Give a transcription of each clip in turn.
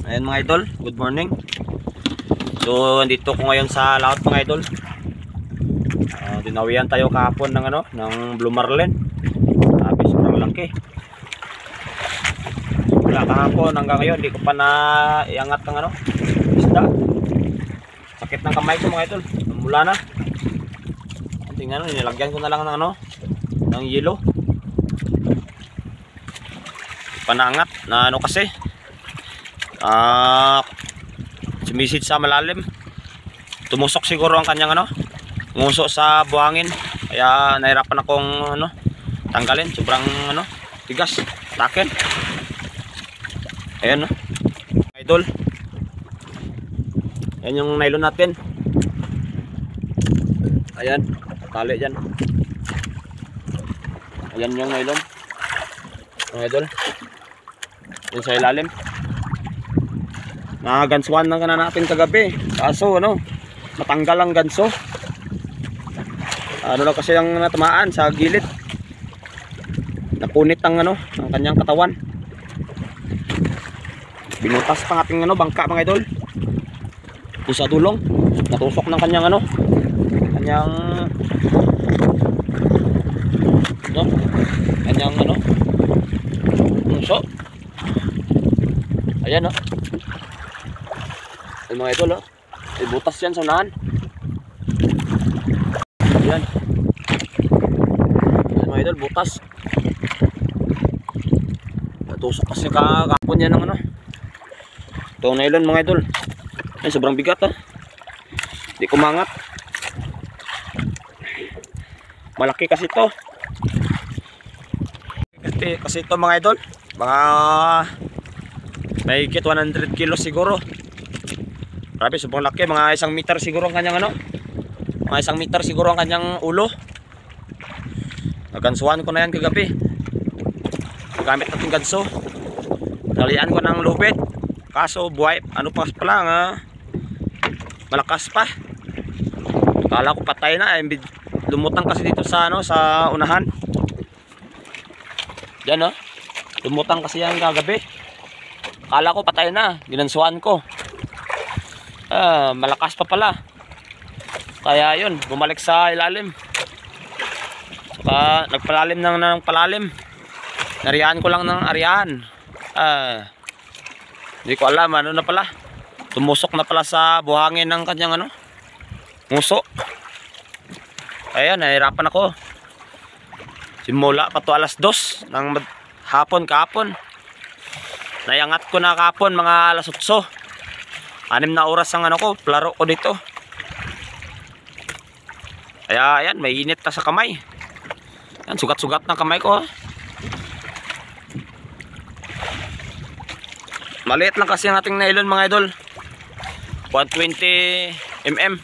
Ayan mga idol, good morning. So andito ko ngayon sa laot mga idol. Dinawian tayo kahapon ng ng blue marlin. Sabi sobrang laki. Wala kahapon hanggang ngayon hindi ko pa na iangat ng isda. Sakit ng kamay ko mga idol. Mula na. Tingnan nyo, nilagyan ko na lang ng ng yelo. Panangat na kasi sumisid sa malalim, tumusok siguro ang kanyang nguso sa buhangin, kaya nahirapan akong tanggalin. Sobrang tigas, takin. Ayan idol, ayan yung nylon natin. Ayan, tali dyan. Ayan yung nylon mga idol, yun sa ilalim. Gansuan lang na natin kagabi, kaso matanggal ang ganso. Lang kasi ang natamaan sa gilid, napunit ang ang kanyang katawan. Binutas pang ating bangka mga idol. Kung sa dulong natusok ng kanyang kanyang nguso. Ayan ay mga idol butas yan sa unahan. Ayan mga idol, butas. Natusok kasi kahapon yan ng itong nylon mga idol. Ay sobrang bigat hindi kumangat. Malaki kasi ito. Kasi ito mga idol, mga may higit 100 kilos siguro. Grabe, sobrang laki. Mga 1 meter siguro ang kanyang mga 1 meter siguro ang kanyang ulo. Nagansuhan ko na yan kagabi. Gamit natin ganso. Nalian ko ng lubid. Kaso buhay, pa lang malakas pa. Kala ko patay na. Lumutang kasi dito sa sa unahan. Diyan lumutang kasi yan kagabi. Kala ko patay na. Ginansuhan ko. Malakas pa pala. Kaya yun, bumalik sa ilalim. Saka nagpalalim ng palalim. Nariyan ko lang ng ariyan. Hindi ko alam na pala. Tumusok na pala sa buhangin ng kanyang nguso. Ayan, nahirapan ako. Simula pa to 2:00 ng hapon kahapon. Nayangat ko na kahapon mga 8:00. 6 na oras ang ko, laro ko dito. Kaya ayan, may init na sa kamay. Ayan, sugat-sugat ng kamay ko. Maliit lang kasi ang ating nylon mga idol. 120 mm.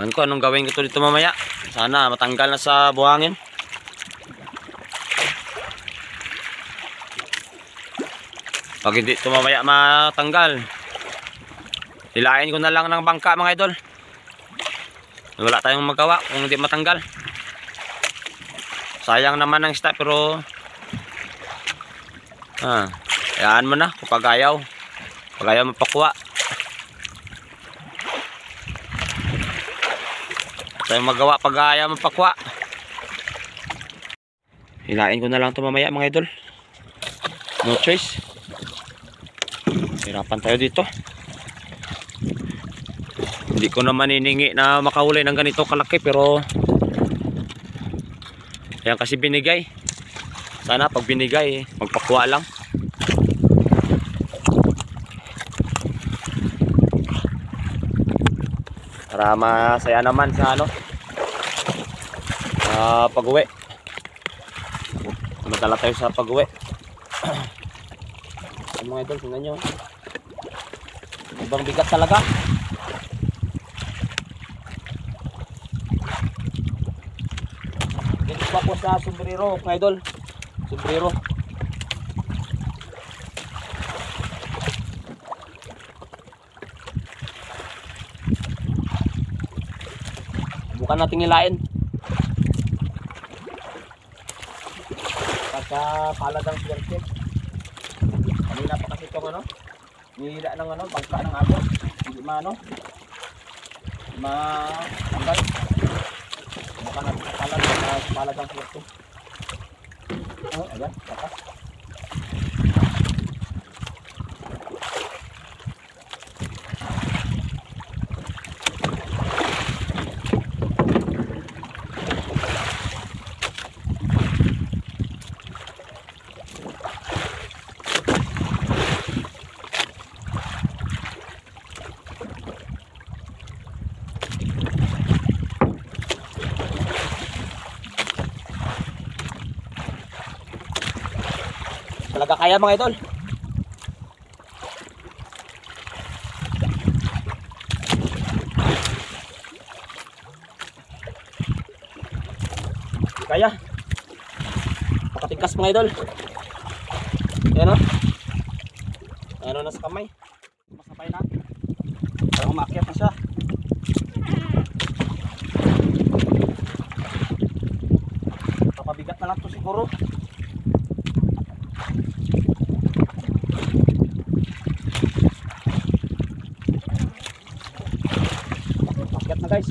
Ayan ko, anong gawin ko dito mamaya. Sana matanggal na sa buhangin. Pag hindi ito mamaya matanggal, hilain ko na lang ng bangka mga idol. Wala tayong magawa kung hindi matanggal. Sayang naman ang isda, pero hayaan mo na kapag ayaw. Pag ayaw mapakuha, tayong magawa pag ayaw mapakuha. Hilain ko na lang ito mamaya mga idol. No choice. Hirapan tayo dito. Hindi ko naman hiningi na makahuli ng ganito kalaki, pero yan kasi binigay. Sana pag binigay magpakuha lang. Para masaya naman sa pag-uwi. Madala tayo sa pag-uwi. Mga idol, tingnan nyo. Ibang bigat talaga. Dito pa po sa sombrero mga idol. Sombrero. Bukan natin hilain. Sa palad ang swerte. Kanina pa kasi itong ano, nihila ng ano, bangka ng agos. Hindi maano, matanggal. Baka natin sa palad ang swerte. Oh, ayan, lakas. Talaga kaya mga idol. Kaya. Pakatingkas mga idol. Ayan o. Ayan o, nasa kamay. Masapay na. Parang umakyat na siya. Papabigat na lang to siguro. Umakyat na guys.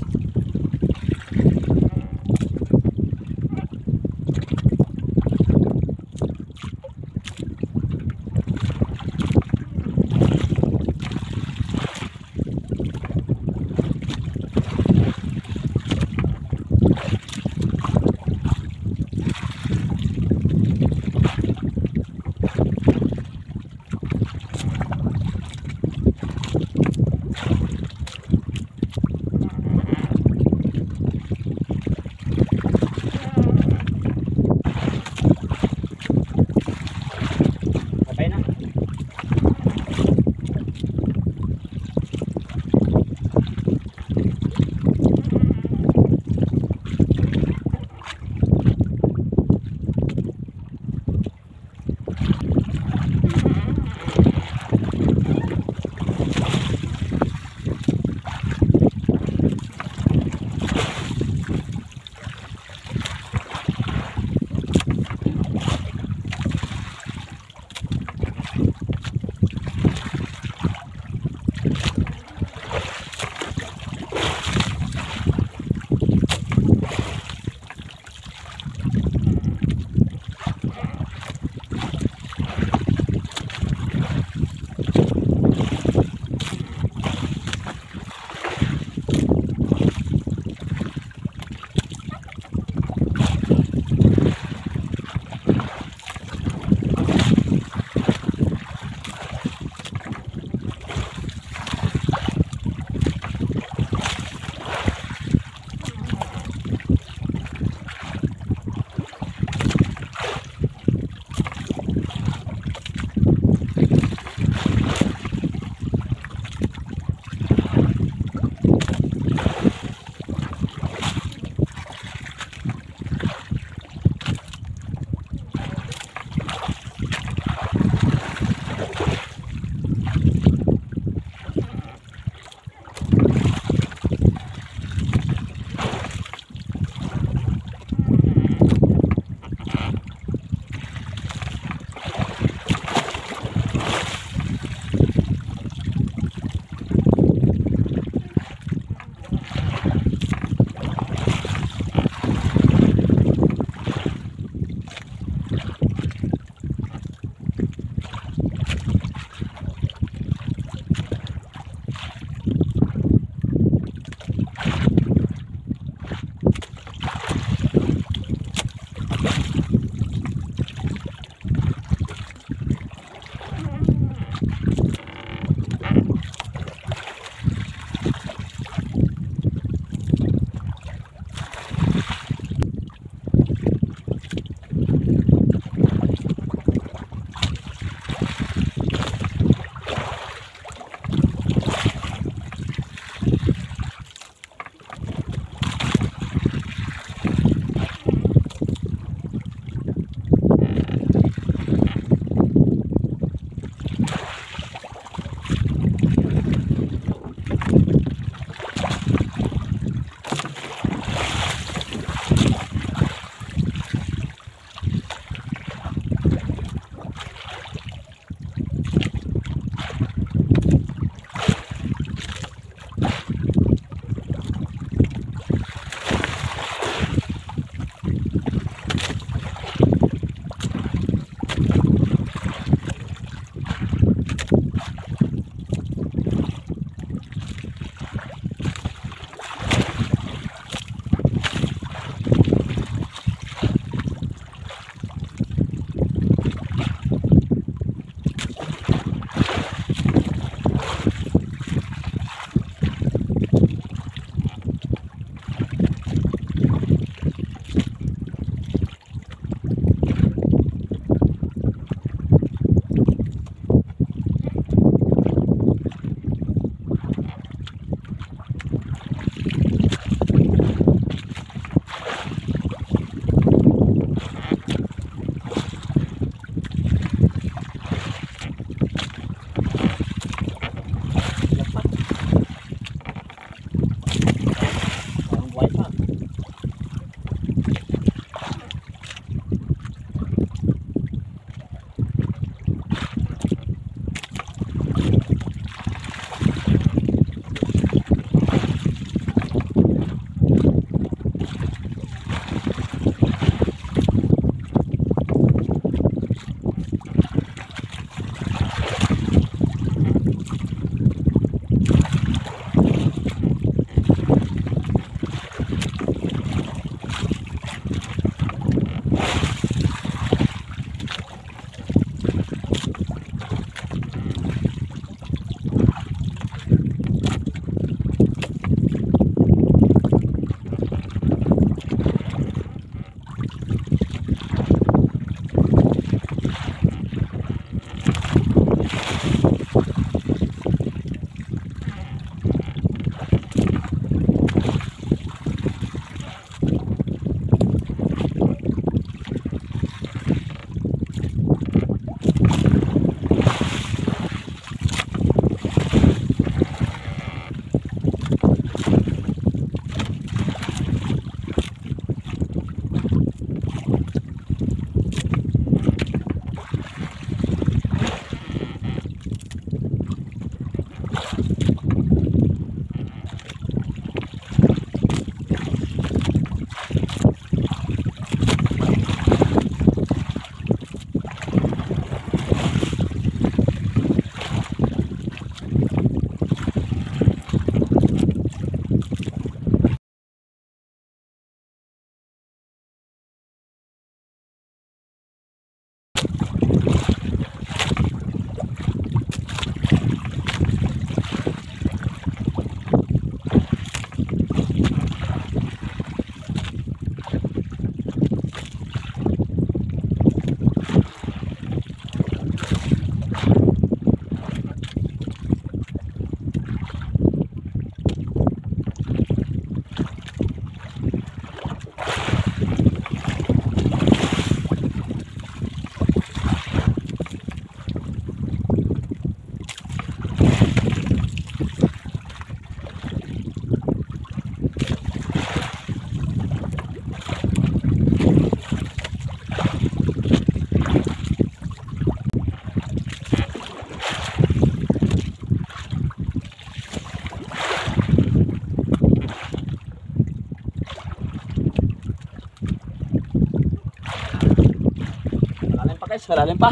malalim pa.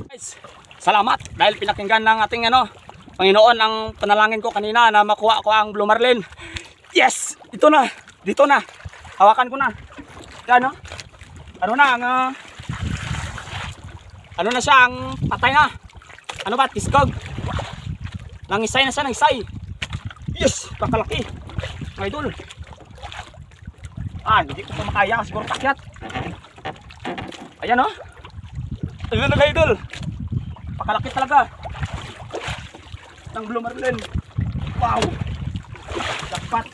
Guys, salamat dahil pinakinggan ng ating Panginoon ang panalangin ko kanina na makuha ko ang blue marlin. Yes! Ito na. Dito na. Hawakan ko na. Yan, no? Ano na ang ano na siya, ang patay na. Ano ba? Tiskog. Nangisay na siya, nangisay. Yes! Kakalaki. Mga idol. Hindi ko pa makaya. Siguro pakyat. Ayan, no? Ayan na, mga idol. Pakalaki talaga ng blue marlin. Wow! Dapat.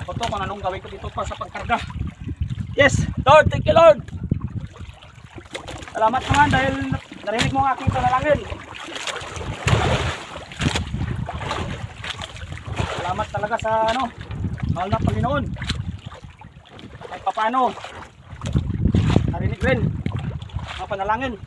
Ako to kung anong gawin ko dito pa sa pagkarga. Yes! Lord, thank you, Lord! Salamat naman dahil narinig mo ang aking panalangin. Salamat talaga sa mahal na Panginoon. Kahit paano narinig rin ang panalangin.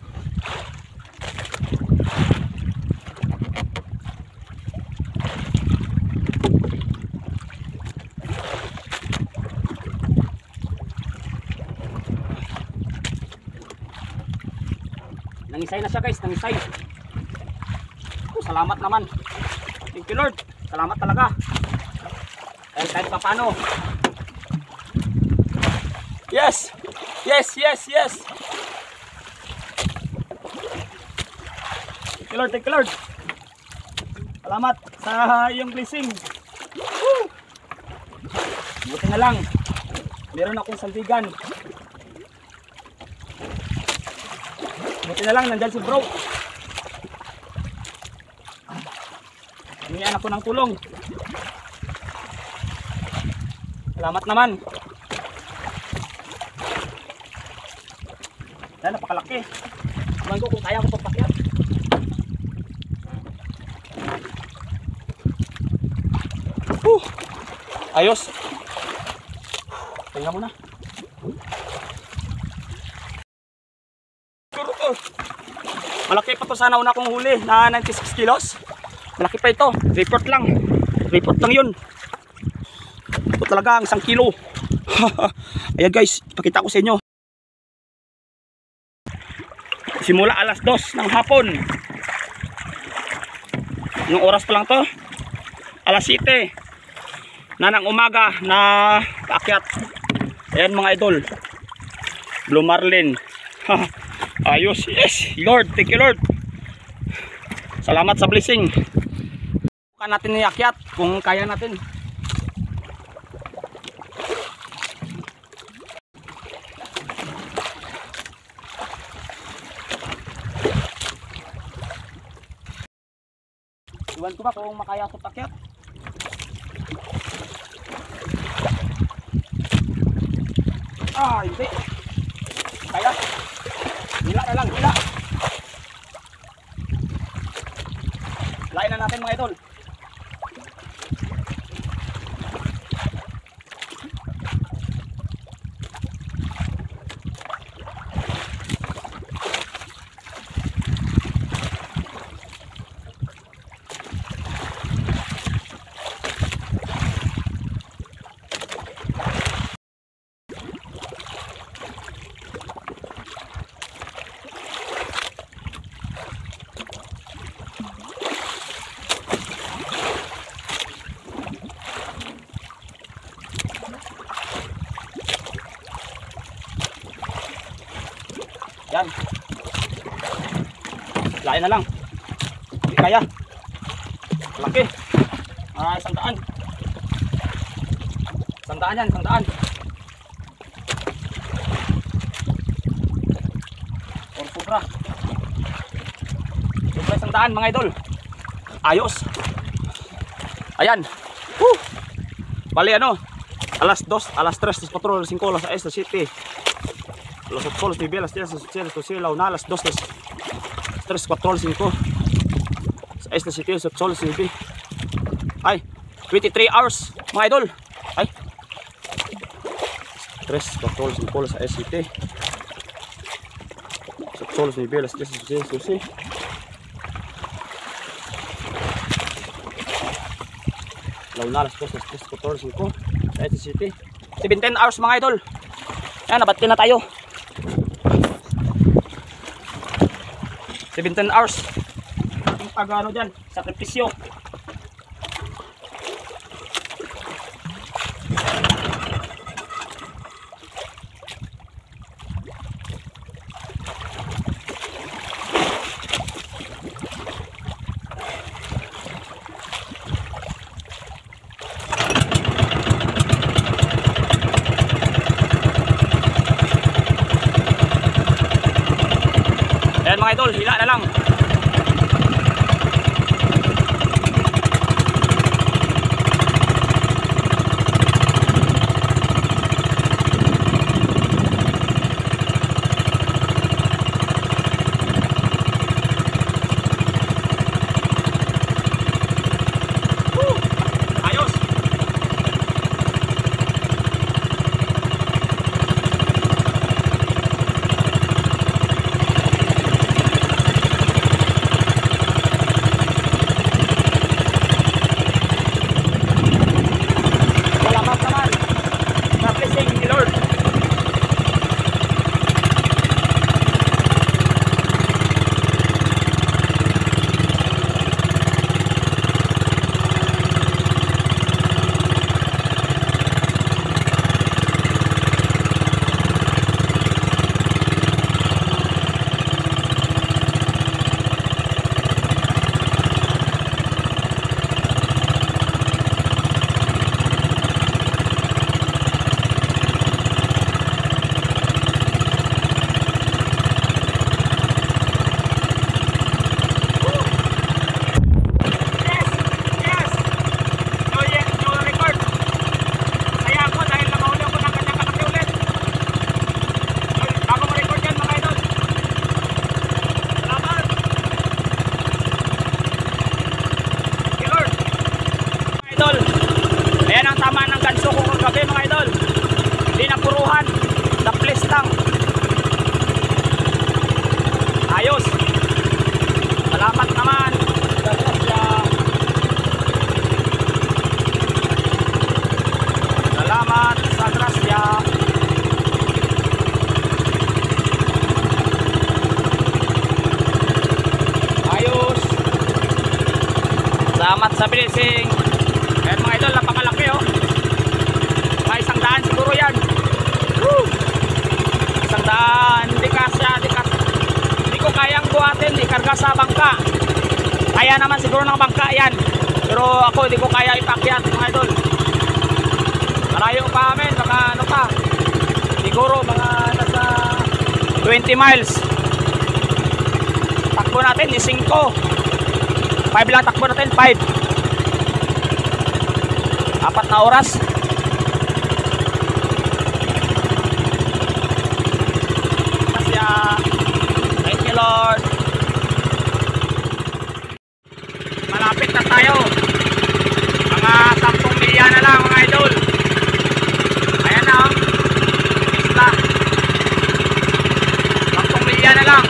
Nangisay na siya, guys, nangisay. Salamat naman. Thank you, Lord. Salamat talaga. Dahil kahit pa paano. Yes! Yes, yes, yes! Thank you, Lord, thank you, Lord. Salamat sa iyong blessing. Woo! Buti na lang meron akong sandigan. Buti na lang nandyan si bro. Hiniyan ako ng tulong. Salamat naman. Yan, napakalaki. Tuman ko kung kaya ko pagpakyat. Ayos. Tingnan mo na. Malaki pa to, sana una kong huli na 96 kilos. Malaki pa ito. Report lang. Report lang yun. Ito talaga ang 1 kilo. Ayan guys, ipakita ko sa inyo. Simula alas 2 ng hapon. Yung oras pa lang to, alas 7 na ng umaga na paakyat. Ayan mga idol, blue marlin. Ayos. Yes Lord, thank you Lord. Salamat sa blessing. Bukan natin iakyat kung kaya natin. Iwan ko ba kung makaya ko pakyat? Hindi. Kaya. Hila na lang, hila. Lain na natin mga idol. Yan. Lain na lang. Hindi kaya. Laki. 100. 100 yan, 100. Or sobra. Sobra 100 mga idol. Ayos. Ayan. Woo! Bali alas 2, alas 3, alas 4, alas 5, alas 6, alas 7. Los 8, los 9, las 10, las 8, las 12, la 1, las 2, las 3, 4, las 5, las 6, las 7, las 8, las 9. Ay, 23 hours mga idol. Ay, 3, 4, las 5, las 6, 7, las 8, las 9, las 10, las 11, las 12. La 1, las 2, las 3, 4, las 5, las 7, 17 hours mga idol. Ayan, nabatin na tayo. 17 hours. Ating pag-ano dyan, sakripisyo. Ayan mga idol, hila na lang. Ayos. Salamat naman sa blessing ni Lord. Ayan ang tama ng ganso ko kagabi mga idol. Hindi na puruhan, naplis lang. Ayos. Salamat naman. Salamat sa grasya. Ayos. Salamat sa blessing. Ayan mga idol, napakalaki oh. May 100 siguro yan. Woo! 100, hindi ko kayang buhatin, di karga sa bangka. Kaya naman siguro ng bangka yan. Pero ako hindi ko kaya ipakyat mga idol. Malayo pa amin, mga ano pa. Siguro mga nasa 20 miles. Takbo natin, di 5. 5 lang takbo natin, 5. 4 na oras. Kasya. Thank you Lord. Malapit na tayo. Mga 10 milya na lang mga idol. Ayan na oh. Pista. 10 milya na lang.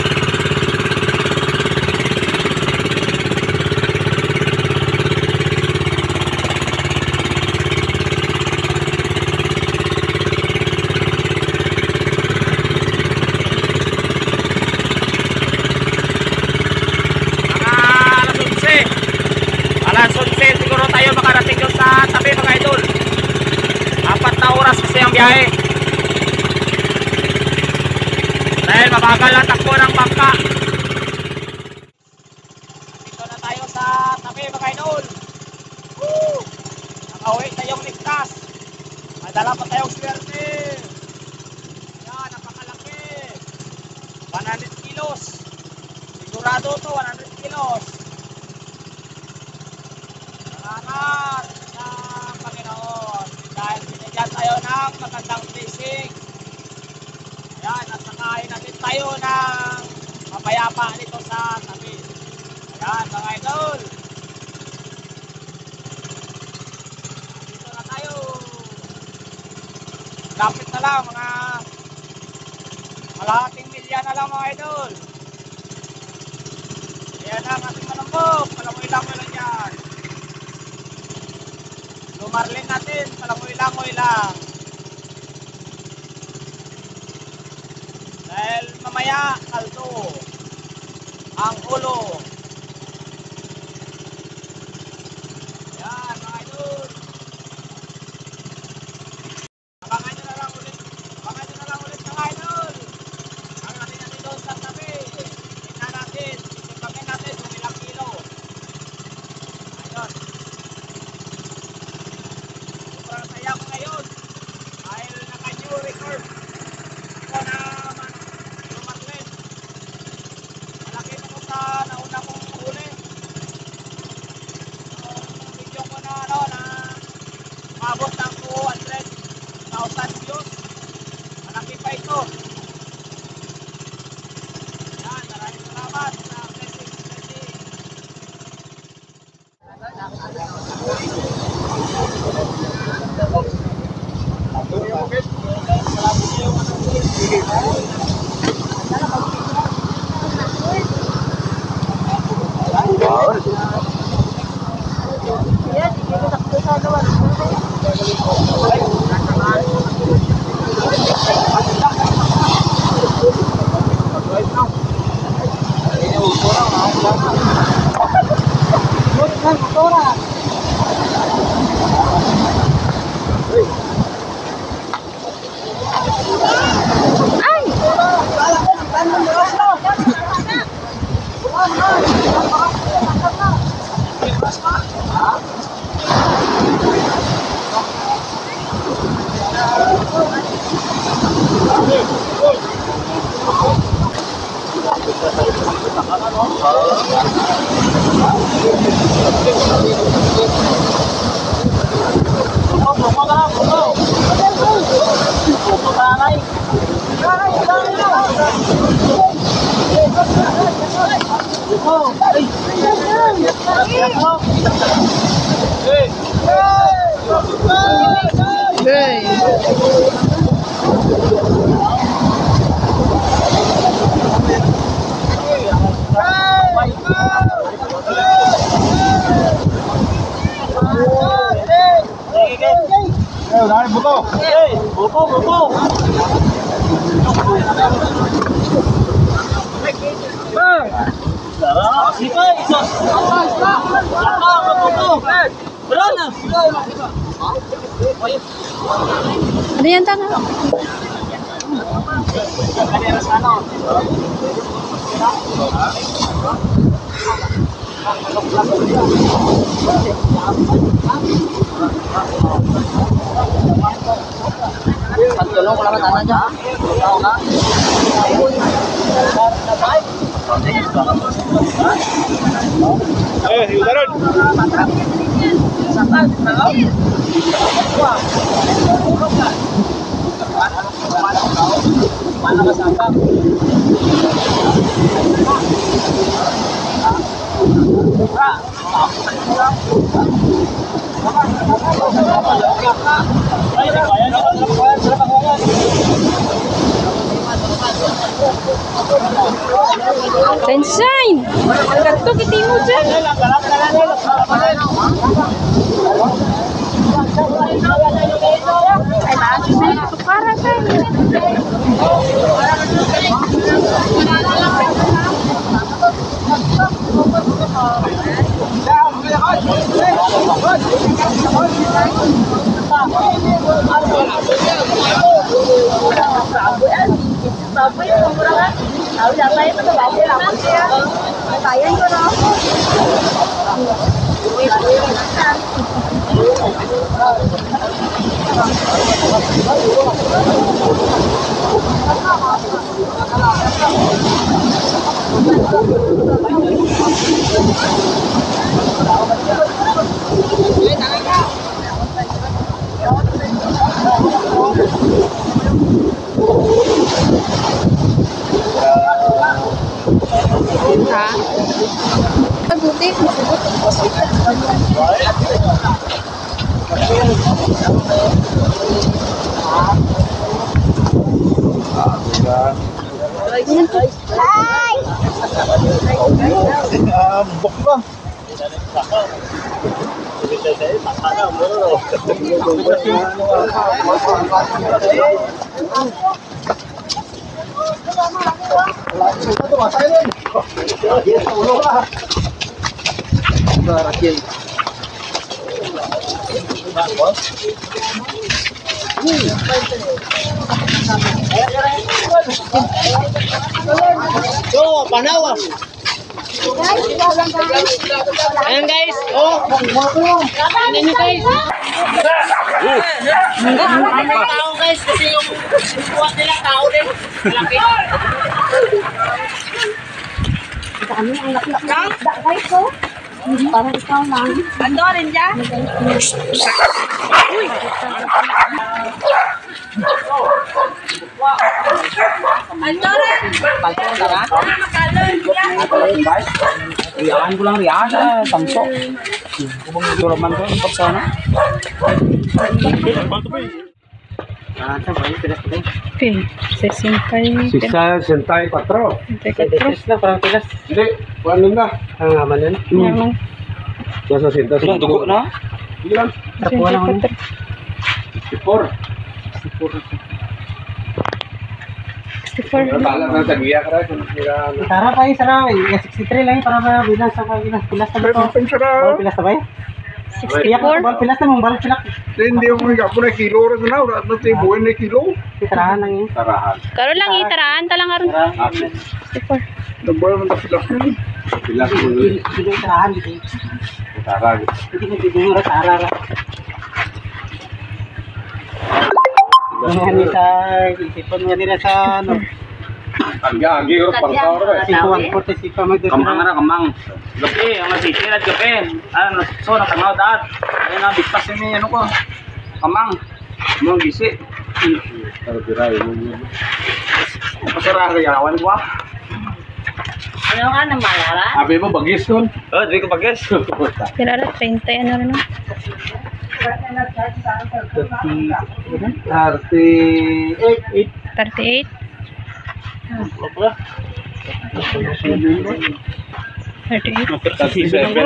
Siguro tayo makarating doon sa tabi mga idol. 4 na oras kasi ang biyahe. Dahil mabagal ang takbo ng bangka. Dito na tayo sa tabi mga idol. Woo! Nakauwi tayong ligtas. Madala pa tayong swerte. Ayan, napakalaki. 100 kilos. Sigurado to 100 kilos. Salamat sa Panginoon dahil binigyan tayo ng magandang fishing. Ayan, nasakain natin tayo ng mapayapa dito sa tabi. Ayan mga idol. Dito na tayo. Lapit na lang mga kalahating milya na lang mga idol. Ayan ang ating malambok. Palamoy-lamoy lang yan. Lumarlin natin, palangoy-langoy lang. mamaya kaldo. Ang ulo. Yan mga idol. Abangan nyo na lang ulit. Abangan nyo na lang ulit mga idol. Ang natin doon sa tabi. Tingnan natin. Tingnan natin kung ilang kilo. Ayun. Sobrang saya ko ngayon. Dahil naka-new record. Ito na lumatlet. Malaki na ko sa nauna kong huli. Yung video ko na umabot ng 200,000 views. Malaki pa ito. Yan, maraming salamat sa blessing. Ada yang tangan. Tulong ko lang tanah aja. Yudaron. Mana kasambang? Sunshine. Kartu kita mo dyan. Para sa Buti. Hai. Ayan guys, oh. Ano nyo guys? May tao guys, kasi yung buwan nila tao din. Laki. Dami ang laki-laki. Guys, ko. Parang ikaw lang. Ando rin dyan? Ando rin. Balto na ka? Makalon dyan. Riyakan ko lang riyan sa tamso. Tulog man ko, ipag sana. Okay, 65. 64. Teka, Parang tilas. Hindi, ano na? Ang aman yan. Yaman. Nasa sintas. Ilang dugo na? Ilan? Tapuan ako nun. 64. 64. Tala na sa giya ka rin. Tara pa yung sarap eh. 63 lang para ba bilang sa pilas na ba ito? Bawal pilas na ba eh? Iyak ko, 64. bawal pilas na mong bawal pilas. Hindi mo nga po na kilo rin na. Wala na tayo buwan na kilo. Tarahan lang yun. Tarahan. Karo lang itaraan talang aron. Tarahan. 64. Nabuhay mo na pilas na. Pilas mo. Hindi yung tarahan. Tarahan. Hindi nagdidinura sa arara. Yan sa isipon nga nila sa ano. Agi, pangkawar ba? Sikuan po sa sikuan magdudura. Kamang na, kamang. Gabi, ang masisir at gabi. Ano, so, natangaw daan. Ayun na, bigtas yun ano ko. Kamang. Mong gisi. Tarbiray mo. Pasara, yawan ko ah. Ano nga nang malara? Abi mo bagis nun. Oh, di ko pag-guess. Kirara 30 ano rin. 38. 38. 38.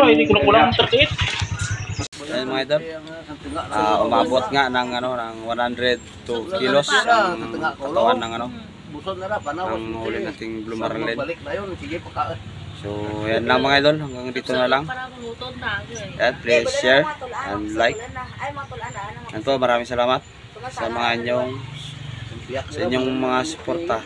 Hindi ko na kulang ng 38. Ayun mga idol, umabot nga ng ng 102 kilos ang katawan ng ang huli nating Blue Marlin. So yan lang mga idol, hanggang dito na lang. Yan, please share and like. Yan po, maraming salamat sa inyong mga suporta.